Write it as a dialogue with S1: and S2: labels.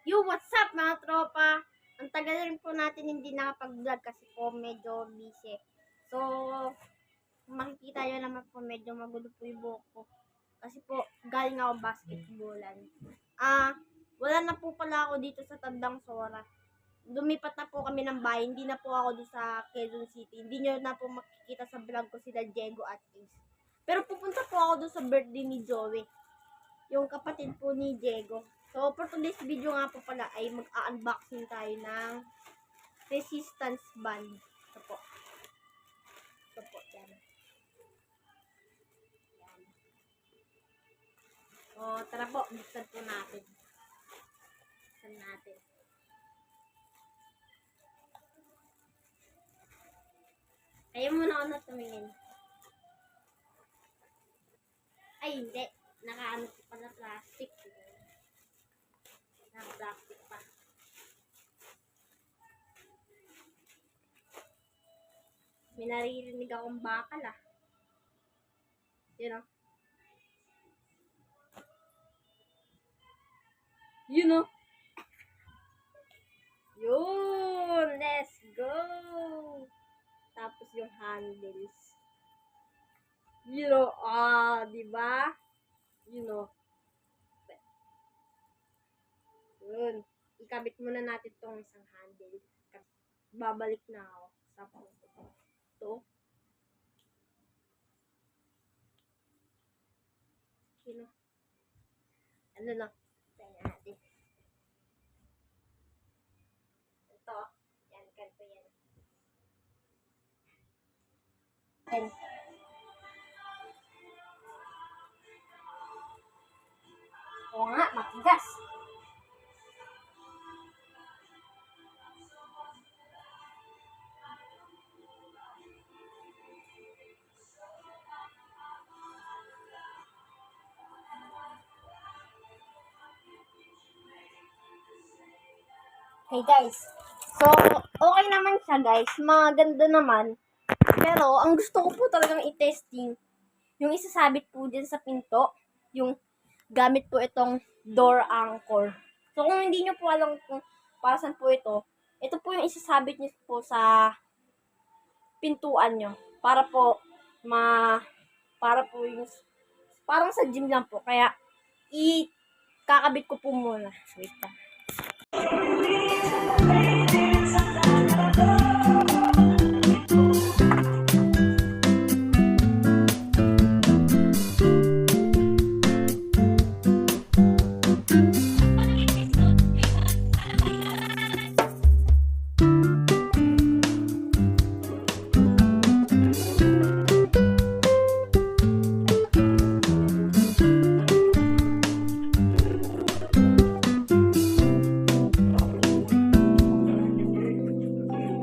S1: Yo, what's up mga tropa? Ang tagal rin po natin hindi nakapag-vlog kasi po medyo busy. So, makikita nyo naman po medyo magulo po yung buhok ko. Kasi po, galing ako basketballan. Wala na po pala ako dito sa Tandang Sora. Lumipat na po kami ng bahay. Hindi na po ako doon sa Quezon City. Hindi nyo na po makikita sa vlog ko sila Diego at Ace. Pero pupunta po ako doon sa birthday ni Joey, yung kapatid po ni Diego. So, for today's video nga po pala ay mag-unboxing tayo ng resistance band. Ito po. Ito po, yan. Yan. So, tara po, buksan po natin. Buksan natin. Kaya muna ako na tumingin. Ay, hindi. Nakaano po pala plastic. Naka-plastic pa. May naririnig akong bakal You know? You know? Yun! Let's go! Tapos yung handles. You know, diba? You know. Yun. Ikabit muna natin tong isang handle. Babalik na ako sa photo. Ito. You know. Ano lang. Tignan natin. Ito. Yan. Ganito yan. And, oo nga, matigas. Hey guys, so okay naman siya guys, maganda naman. Pero ang gusto ko po talagang i-testing, yung isasabit po dyan sa pinto, yung gamit po itong door anchor. So kung hindi nyo po alam kung para saan po ito po yung isasabit nyo po sa pintuan nyo. Para po yung parang sa gym lang po. Kaya kakabit ko po muna. Wait lang.